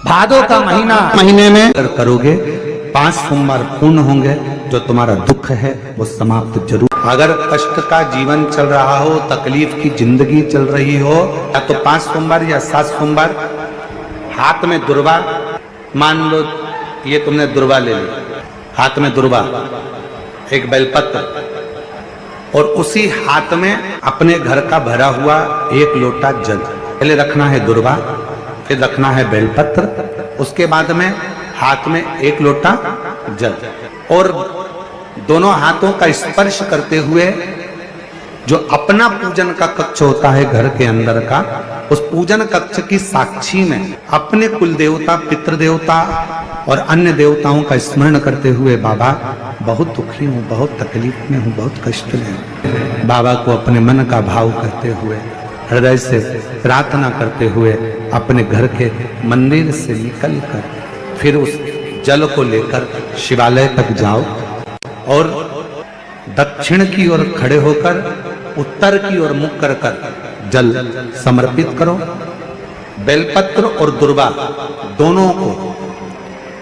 भादों का महीने में अगर करोगे 5 सोमवार पूर्ण होंगे, जो तुम्हारा दुख है वो समाप्त जरूर। अगर कष्ट का जीवन चल रहा हो, तकलीफ की जिंदगी चल रही हो, या तो 5 सोमवार या 7 सोमवार हाथ में दुर्वा, मान लो ये तुमने दुर्वा ले ली, हाथ में दुर्वा, एक बेलपत्र, और उसी हाथ में अपने घर का भरा हुआ 1 लोटा जल। पहले रखना है दुर्वा, फिर रखना है बेलपत्र, उसके बाद में हाथ में 1 लोटा जल, और दोनों हाथों का स्पर्श करते हुए जो अपना पूजन का कक्ष होता है घर के अंदर का, उस पूजन कक्ष की साक्षी में अपने कुल देवता, पितृ देवता और अन्य देवताओं का स्मरण करते हुए, बाबा बहुत दुखी हूँ, बहुत तकलीफ में हूँ, बहुत कष्ट में हूँ, बाबा को अपने मन का भाव करते हुए, हृदय से प्रार्थना करते हुए अपने घर के मंदिर से निकलकर फिर उस जल को लेकर शिवालय तक जाओ और दक्षिण की ओर खड़े होकर उत्तर की ओर मुख कर जल समर्पित करो। बेलपत्र और दुर्वा दोनों को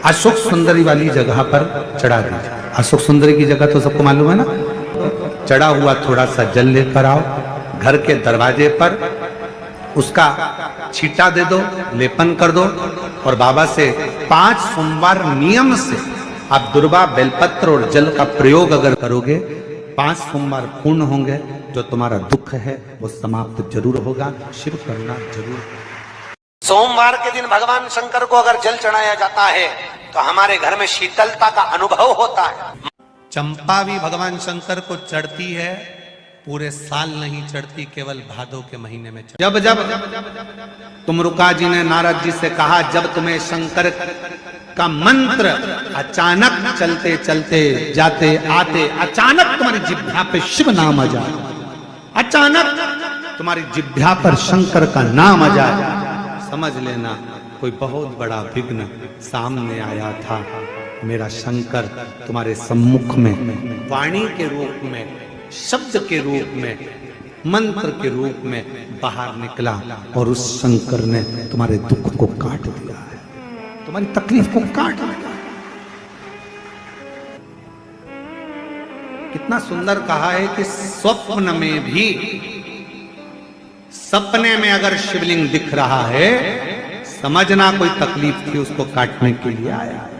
अशोक सुंदरी वाली जगह पर चढ़ा दीजिए। अशोक सुंदरी की जगह तो सबको मालूम है ना। चढ़ा हुआ थोड़ा सा जल लेकर आओ, घर के दरवाजे पर उसका छींटा दे दो, लेपन कर दो, और बाबा से 5 सोमवार नियम से आप दुर्वा, बेलपत्र और जल का प्रयोग अगर करोगे, 5 सोमवार पूर्ण होंगे, जो तुम्हारा दुख है वो समाप्त जरूर होगा, शिव करुणा जरूर। सोमवार के दिन भगवान शंकर को अगर जल चढ़ाया जाता है तो हमारे घर में शीतलता का अनुभव होता है। चंपा भी भगवान शंकर को चढ़ती है, पूरे साल नहीं चढ़ती, केवल भादों के महीने में चढ़ती। जब जब तुमरुका जी ने नारद जी से कहा, जब तुम्हें शंकर का मंत्र अचानक चलते चलते जाते आते अचानक तुम्हारी जिह्वा पे शिव नाम आ जाए, अचानक तुम्हारी जिह्वा पर शंकर का नाम आ जाए, समझ लेना कोई बहुत बड़ा विघ्न सामने आया था। मेरा शंकर तुम्हारे सम्मुख में वाणी के रूप में, शब्द के रूप में, मंत्र के रूप में बाहर निकला, और उस शंकर ने तुम्हारे दुख को काट दिया है, तुम्हारी तकलीफ को काट दिया। कितना सुंदर कहा है कि स्वप्न में भी, सपने में अगर शिवलिंग दिख रहा है, समझना कोई तकलीफ थी उसको काटने के लिए आया है।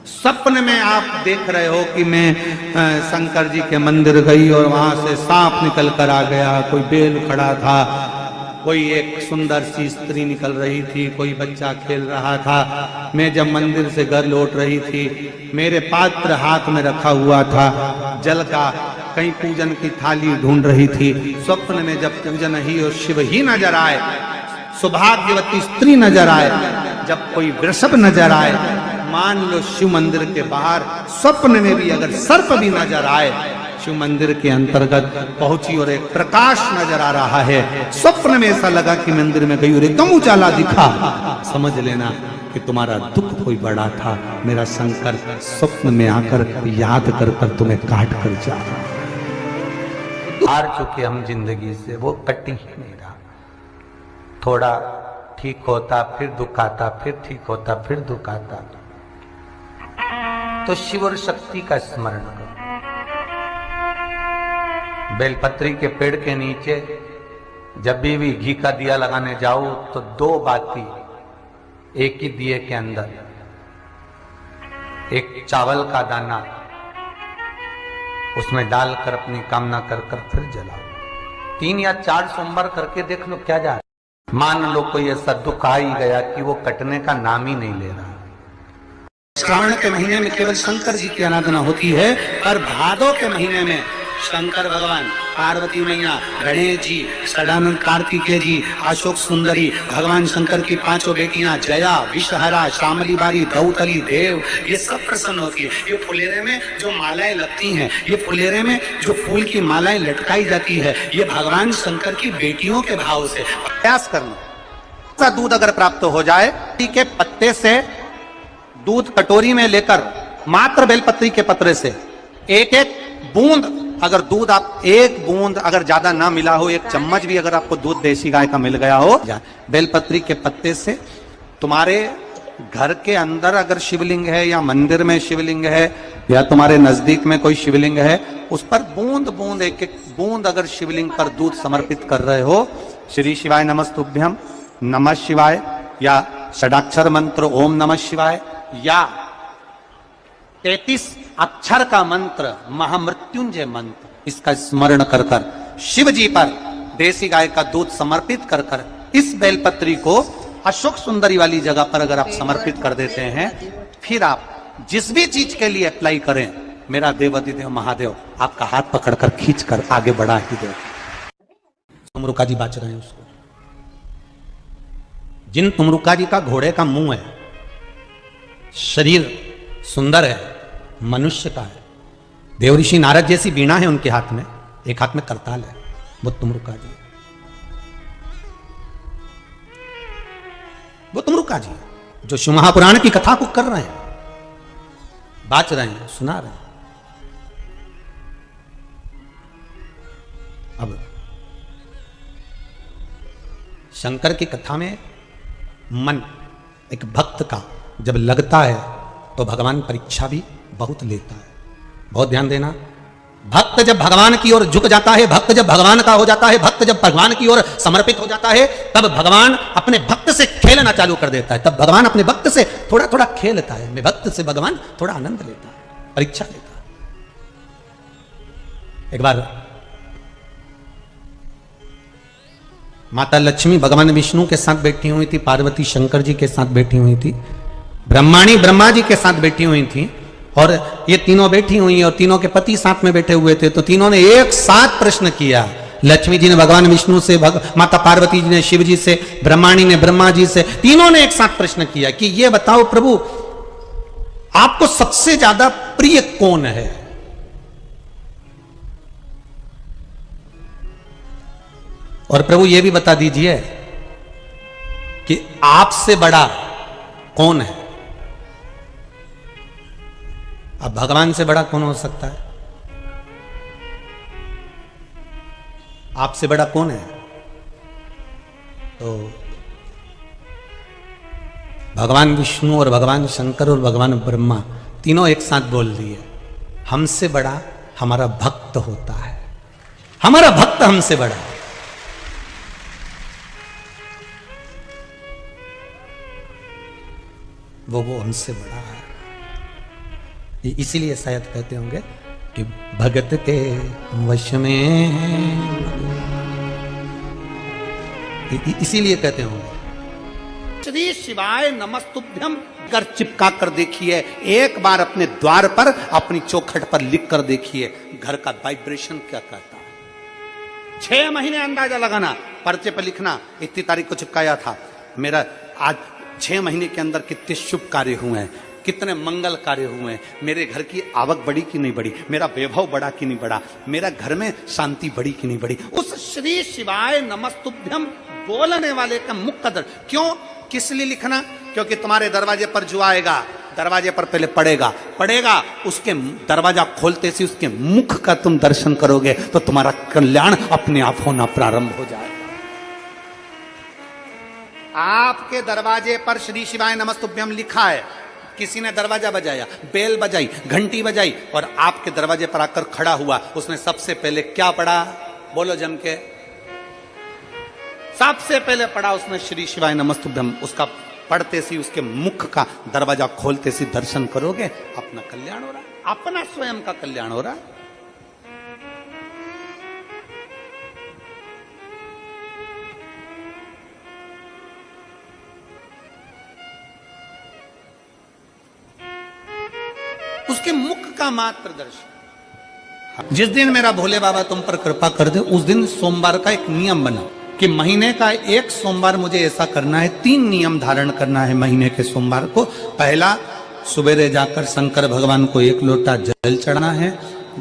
सपने में आप देख रहे हो कि मैं शंकर जी के मंदिर गई और वहां से सांप निकल कर आ गया, कोई बेल खड़ा था, कोई एक सुंदर सी स्त्री निकल रही थी, कोई बच्चा खेल रहा था, मैं जब मंदिर से घर लौट रही थी, मेरे पात्र हाथ में रखा हुआ था जल का, कहीं पूजन की थाली ढूंढ रही थी। स्वप्न में जब पूजन ही और शिव ही नजर आए, सौभाग्यवती स्त्री नजर आए, जब कोई वृषभ नजर आए, मान लो शिव मंदिर के बाहर स्वप्न में भी अगर सर्प भी नजर आए, शिव मंदिर के अंतर्गत पहुंची और एक प्रकाश नजर आ रहा है, स्वप्न में ऐसा लगा कि मंदिर में गई और एकदम उजाला दिखा, समझ लेना कि तुम्हारा दुख कोई बड़ा था, मेरा शंकर स्वप्न में आकर याद कर कर तुम्हें काट कर जा रहा। हार चुके हम जिंदगी से, वो कटी ही नहीं रहा। थोड़ा ठीक होता फिर दुख आता, फिर ठीक होता फिर दुख आता। तो शिव और शक्ति का स्मरण करो। बेलपत्री के पेड़ के नीचे जब भी घी का दिया लगाने जाओ तो 2 बाती एक ही दिए के अंदर, एक चावल का दाना उसमें डालकर अपनी कामना कर कर फिर जलाओ। 3 या 4 सोमवार करके देख लो क्या जा रहा है। मान लो कोई ऐसा दुख आ ही गया कि वो कटने का नाम ही नहीं ले रहा। श्रावण के महीने में केवल शंकर जी की आराधना होती है, और भादों के महीने में शंकर भगवान, पार्वती मैया, गणेश जी, सदानंद कार्तिकेय जी, अशोक सुंदरी, भगवान शंकर की 5 बेटियां जया, विषहरा, शामली बारी, दौतली, देव, ये सब प्रसन्न होती है। ये फुलेरे में जो मालाएं लगती हैं, ये फुलेरे में जो फूल की मालाएं लटकाई जाती है, ये भगवान शंकर की बेटियों के भाव से। प्रयास करना, दूध अगर प्राप्त हो जाए, के पत्ते से दूध कटोरी में लेकर, मात्र बेलपत्री के पत्रे से 1-1 बूंद, अगर दूध आप 1 बूंद अगर ज्यादा ना मिला हो, 1 चम्मच भी अगर आपको दूध देसी गाय का मिल गया हो, बेलपत्री के पत्ते से तुम्हारे घर के अंदर अगर शिवलिंग है या मंदिर में शिवलिंग है या तुम्हारे नजदीक में कोई शिवलिंग है, उस पर बूंद बूंद एक एक बूंद अगर शिवलिंग पर दूध समर्पित कर रहे हो, श्री शिवाय नमस्तुभ्यम, नमः शिवाय या षडाक्षर मंत्र ओम नमः शिवाय या 33 अक्षर का मंत्र महामृत्युंजय मंत्र, इसका स्मरण कर कर शिव जी पर देसी गाय का दूध समर्पित कर कर इस बेलपत्री को अशोक सुंदरी वाली जगह पर अगर आप समर्पित कर देते हैं, फिर आप जिस भी चीज के लिए अप्लाई करें, मेरा देवाधिदेव महादेव आपका हाथ पकड़कर खींच कर आगे बढ़ा ही दे। तुमरुका जी बाच रहे हैं उसको, जिन तुमरुका जी का घोड़े का मुंह है, शरीर सुंदर है, मनुष्य का है, देवऋषि नारद जैसी बीणा है उनके हाथ में, एक हाथ में करताल है, वो तुमरुका जी, वो तुमरुका जी जो शिव महापुराण की कथा को कर रहे हैं, बाच रहे हैं, सुना रहे हैं। अब शंकर की कथा में मन एक भक्त का जब लगता है तो भगवान परीक्षा भी बहुत लेता है। बहुत ध्यान देना, भक्त जब भगवान की ओर झुक जाता है, भक्त जब भगवान का हो जाता है, भक्त जब भगवान की ओर समर्पित हो जाता है, तब भगवान अपने भक्त से खेलना चालू कर देता है। तब भगवान अपने भक्त से थोड़ा थोड़ा खेलता है, मैं भक्त से भगवान थोड़ा आनंद लेता है, परीक्षा लेता है। एक बार माता लक्ष्मी भगवान विष्णु के साथ बैठी हुई थी, पार्वती शंकर जी के साथ बैठी हुई थी, ब्रह्माणी ब्रह्मा जी के साथ बैठी हुई थी, और ये तीनों बैठी हुई और तीनों के पति साथ में बैठे हुए थे। तो तीनों ने एक साथ प्रश्न किया, लक्ष्मी जी ने भगवान विष्णु से, माता पार्वती जी ने शिव जी से, ब्रह्माणी ने ब्रह्मा जी से, तीनों ने एक साथ प्रश्न किया कि ये बताओ प्रभु, आपको सबसे ज्यादा प्रिय कौन है? और प्रभु ये भी बता दीजिए कि आपसे बड़ा कौन है? अब भगवान से बड़ा कौन हो सकता है? आपसे बड़ा कौन है? तो भगवान विष्णु और भगवान शंकर और भगवान ब्रह्मा तीनों एक साथ बोल दिए, हमसे बड़ा हमारा भक्त होता है, हमारा भक्त हमसे बड़ा है। वो हमसे बड़ा है। इसीलिए शायद कहते होंगे कि भगत के वश में, इसीलिए कहते होंगे श्री शिवाय नमस्तुभ्यम कर चिपका कर देखिए, एक बार अपने द्वार पर अपनी चौखट पर लिख कर देखिए, घर का वाइब्रेशन क्या कहता है। 6 महीने अंदाजा लगाना, पर्चे पर लिखना, इतनी तारीख को चिपकाया था, मेरा आज 6 महीने के अंदर कितने शुभ कार्य हुए हैं, कितने मंगल कार्य हुए हैं, मेरे घर की आवक बढ़ी कि नहीं बढ़ी, मेरा वैभव बढ़ा कि नहीं बढ़ा, मेरा घर में शांति बढ़ी कि नहीं बढ़ी। उस श्री शिवाय नमस्तुभ्यम बोलने वाले का मुख कदर क्यों, किस लिए लिखना? क्योंकि तुम्हारे दरवाजे पर जो आएगा, दरवाजे पर पहले पड़ेगा, उसके दरवाजा खोलते से उसके मुख का तुम दर्शन करोगे तो तुम्हारा कल्याण अपने आप होना प्रारंभ हो जाएगा। आपके दरवाजे पर श्री शिवाय नमस्तुभ्यम लिखा है, किसी ने दरवाजा बजाया, बेल बजाई, घंटी बजाई और आपके दरवाजे पर आकर खड़ा हुआ, उसने सबसे पहले क्या पढ़ा? बोलो जम के। सबसे पहले पढ़ा उसने श्री शिवाय नमस्तुभ्यम। उसका पढ़ते सी, उसके मुख का दरवाजा खोलते सी दर्शन करोगे, अपना कल्याण हो रहा, अपना स्वयं का कल्याण हो रहा। उसके मुख का मात्र दर्शन। जिस दिन मेरा भोले बाबा तुम पर कृपा कर दे, उस दिन सोमवार का एक नियम बना कि महीने का एक सोमवार मुझे ऐसा करना है, 3 नियम धारण करना है महीने के सोमवार को। पहला, सवेरे जाकर शंकर भगवान को 1 लोटा जल चढ़ाना है।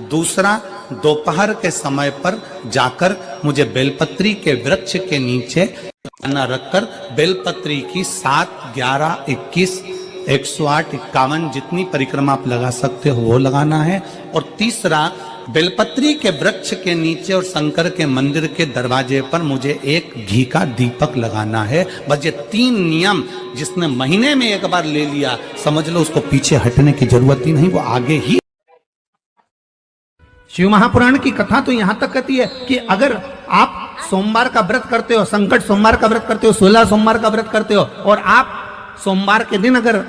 दूसरा, दोपहर के समय पर जाकर मुझे बेलपत्री के वृक्ष के नीचे खाना रखकर बेलपत्री की 7, 11, 21, 108, 51 जितनी परिक्रमा आप लगा सकते हो वो लगाना है। और तीसरा, बेलपत्री के वृक्ष के नीचे और शंकर के मंदिर के दरवाजे पर मुझे एक घी का दीपक लगाना है। बस ये 3 नियम जिसने महीने में एक बार ले लिया, समझ लो उसको पीछे हटने की जरूरत ही नहीं, वो आगे ही। शिव महापुराण की कथा तो यहां तक कहती है कि अगर आप सोमवार का व्रत करते हो, संकट सोमवार का व्रत करते हो, 16 सोमवार का व्रत करते हो, और आप सोमवार के दिन अगर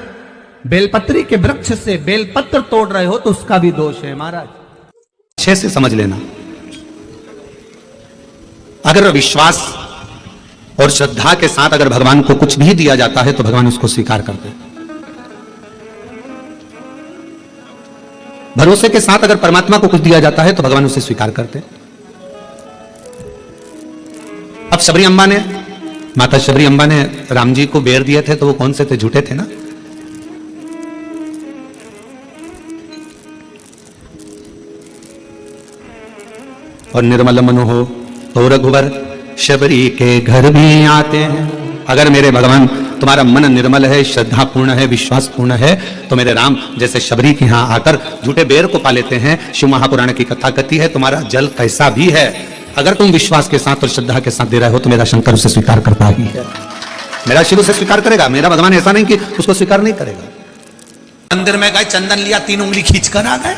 बेलपत्री के वृक्ष से बेलपत्र तोड़ रहे हो तो उसका भी दोष है महाराज। अच्छे से समझ लेना, अगर विश्वास और श्रद्धा के साथ अगर भगवान को कुछ भी दिया जाता है तो भगवान उसको स्वीकार करते हैं। भरोसे के साथ अगर परमात्मा को कुछ दिया जाता है तो भगवान उसे स्वीकार करते हैं। अब शबरी अम्बा ने, माता शबरी अम्बा ने राम जी को बेर दिए थे तो वो कौन से थे? झूठे थे ना। और निर्मल मन हो तो रघुवर शबरी के घर भी आते हैं। अगर मेरे भगवान तुम्हारा मन निर्मल है, श्रद्धा पूर्ण है, विश्वास पूर्ण है, तो मेरे राम जैसे शबरी के यहां आकर झूठे बेर को पा लेते हैं। शिव महापुराण की कथा कहती है तुम्हारा जल कैसा भी है, अगर तुम विश्वास के साथ और श्रद्धा के साथ दे रहे हो तो मेरा शंकर उसे स्वीकार करता ही है, मेरा शिव उसे स्वीकार करेगा। मेरा भगवान ऐसा नहीं कि उसको स्वीकार नहीं करेगा। मंदिर में गए, चंदन लिया, 3 उंगली खींच कर आ गए।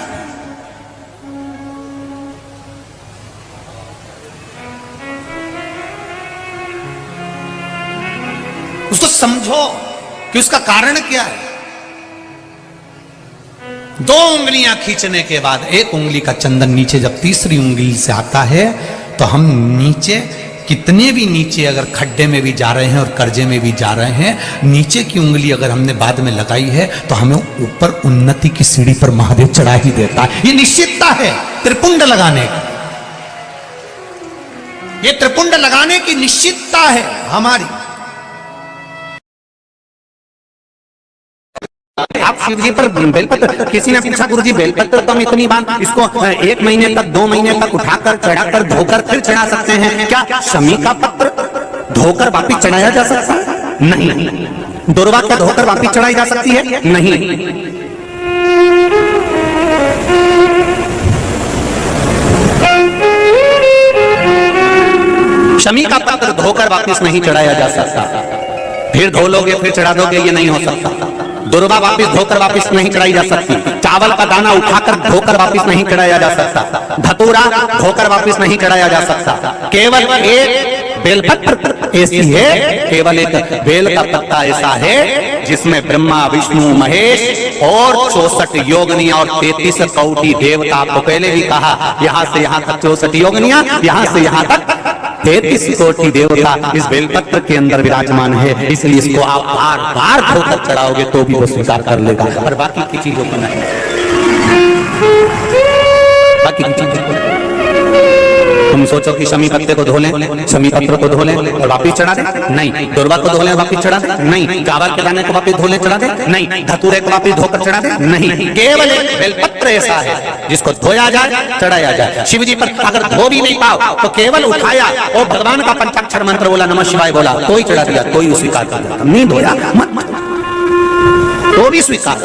उसको समझो कि उसका कारण क्या है। 2 उंगलियां खींचने के बाद 1 उंगली का चंदन नीचे जब तीसरी उंगली से आता है तो हम नीचे, कितने भी नीचे अगर खड्डे में भी जा रहे हैं और कर्जे में भी जा रहे हैं, नीचे की उंगली अगर हमने बाद में लगाई है तो हमें ऊपर उन्नति की सीढ़ी पर महादेव चढ़ा ही देता है। ये निश्चितता है त्रिपुंड लगाने की, ये त्रिपुंड लगाने की निश्चितता है हमारी। आप शिव जी पर बेलपत्र, किसी ने पूछा गुरु जी बेलपत्र तो हम इतनी बार इसको 1 महीने तक 2 महीने तक उठाकर चढ़ाकर धोकर फिर चढ़ा सकते हैं क्या? शमी का पत्र धोकर वापिस चढ़ाया जा सकता है? नहीं। दुर्वा क्या धोकर वापिस चढ़ाई जा सकती है? नहीं। शमी का पत्र धोकर वापिस नहीं चढ़ाया जा सकता। फिर धो लोगे फिर चढ़ा दोगे, ये नहीं हो सकता। दुर्वा वापिस धोकर वापिस नहीं चढ़ाई जा सकती। चावल का दाना उठाकर धोकर वापिस नहीं चढ़ाया जा सकता। धतूरा धोकर वापिस नहीं चढ़ाया जा सकता। केवल एक बेलपत्र ऐसी है, केवल एक बेल का पत्ता ऐसा है जिसमें ब्रह्मा विष्णु महेश और 64 योगिनियां और 33 कोटि देवता, आपको पहले भी कहा, यहां से यहां तक 64 योगिनियां, यहां से यहां तक 33 कोटि देवता इस बेलपत्र के अंदर विराजमान है। इसलिए इसको आप बार बार धोकर चढ़ाओगे तो भी वो स्वीकार कर लेगा, और बाकी की चीजों को नहीं। बाकी की चीजों को तुम सोचो कि शमी पत्ते को धो लें, शमी पत्र को धो लें और वापिस चढ़ा दें? नहीं। दुर्वा को धो लें वापिस चढ़ा दें? नहीं। चावल के दाने को वापिस धो लें चढ़ा दें? नहीं। धतूरे को वापिस धोकर चढ़ा दें? नहीं। केवल एक बेलपत्र ऐसा है जिसको धोया जाए, चढ़ाया जाए। शिव जी पर अगर धो भी नहीं पाओ तो केवल उठाया और भगवान का पंचाक्षर मंत्र बोला, नमः शिवाय बोला, तो ही चढ़ा दिया, तो ही स्वीकार कर दिया। नहीं धोया मत, तो भी स्वीकार,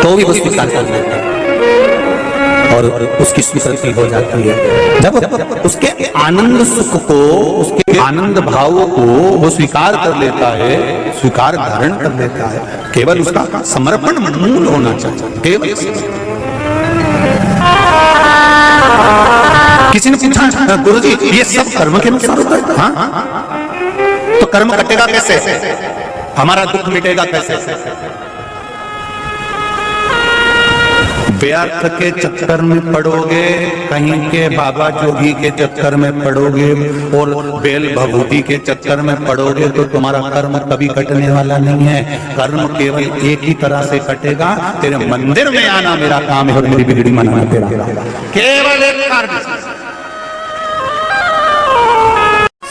तो भी वो स्वीकार कर देता और उसकी स्वीकृति हो जाती है। जब उसके आनंद सुख को, उसके आनंद भाव को वो स्वीकार कर लेता है, स्वीकार धारण कर लेता है। केवल उसका समर्पण मूल होना चाहिए, केवल। किसी ने पूछा गुरुजी ये सब कर्म के अनुसार होता है? हाँ। तो कर्म कटेगा कैसे? हमारा दुख मिटेगा कैसे? व्यर्थ के चक्कर में पड़ोगे, कहीं के बाबा जोगी के चक्कर में पड़ोगे और बेल भभूति के चक्कर में पड़ोगे तो तुम्हारा कर्म कभी कटने वाला नहीं है। कर्म केवल एक ही तरह से कटेगा, तेरे मंदिर में आना मेरा काम है और मेरी बिगड़ी मनाना तेरा केवल एक कार्य।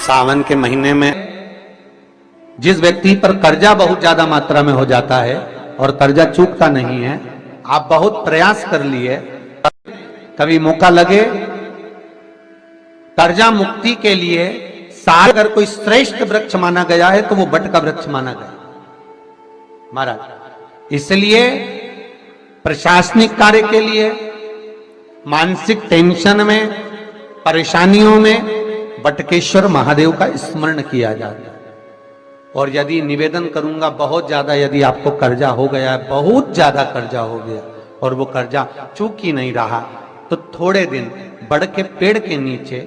सावन के महीने में जिस व्यक्ति पर कर्जा बहुत ज्यादा मात्रा में हो जाता है और कर्जा चूकता नहीं है, आप बहुत प्रयास कर लिए, कभी मौका लगे कर्जा मुक्ति के लिए, अगर कोई श्रेष्ठ वृक्ष माना गया है तो वो बट का वृक्ष माना गया महाराज। इसलिए प्रशासनिक कार्य के लिए, मानसिक टेंशन में, परेशानियों में बटकेश्वर महादेव का स्मरण किया जाता है। और यदि निवेदन करूंगा, बहुत ज्यादा यदि आपको कर्जा हो गया है, बहुत ज्यादा कर्जा हो गया और वो कर्जा चूक ही नहीं रहा, तो थोड़े दिन बड़ के पेड़ के नीचे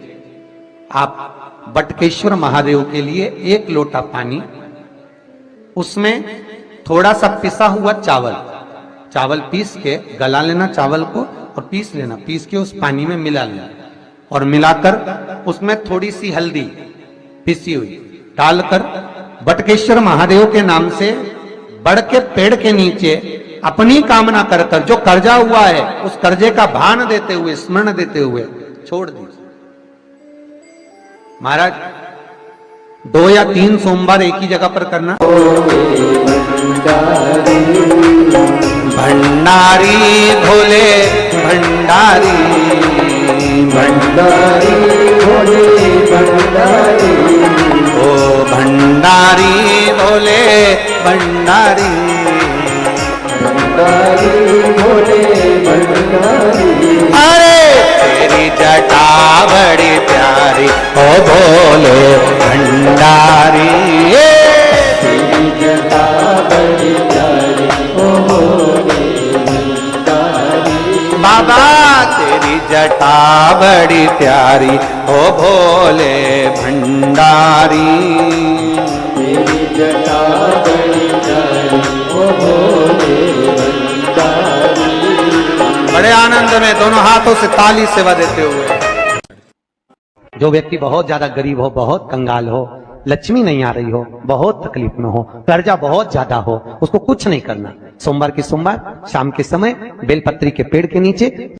आप बटकेश्वर महादेव के लिए 1 लोटा पानी, उसमें थोड़ा सा पिसा हुआ चावल पीस के गला लेना चावल को और पीस लेना, पीस के उस पानी में मिला लेना और मिलाकर उसमें थोड़ी सी हल्दी पिसी हुई डालकर बटकेश्वर महादेव के नाम से बड़ के पेड़ के नीचे अपनी कामना कर कर जो कर्जा हुआ है उस कर्जे का भान देते हुए, स्मरण देते हुए छोड़ दीजिए। महाराज 2 या 3 सोमवार एक ही जगह पर करना। भंडारी भोले भंडारी, भंडारी भोले भंडारी, ओ भंडारी भोले भंडारी, भंडारी भोले भंडारी। अरे तेरी जटा बड़ी प्यारी ओ भोले भंडारी, तेरी जटा बड़ी प्यारी ओ भोले भंडारी। बाबा तेरी जटा बड़ी प्यारी ओ भोले भंडारी, तेरी जटा बड़ी प्यारी ओ भोले भंडारी। बड़े आनंद में दोनों हाथों से ताली सेवा देते हुए। जो व्यक्ति बहुत ज्यादा गरीब हो, बहुत कंगाल हो, लक्ष्मी नहीं आ रही हो, बहुत तकलीफ में हो, कर्जा बहुत ज्यादा हो, उसको कुछ नहीं करना। सोमवार के सोमवार शाम के समय बेलपत्री के पेड़ के नीचे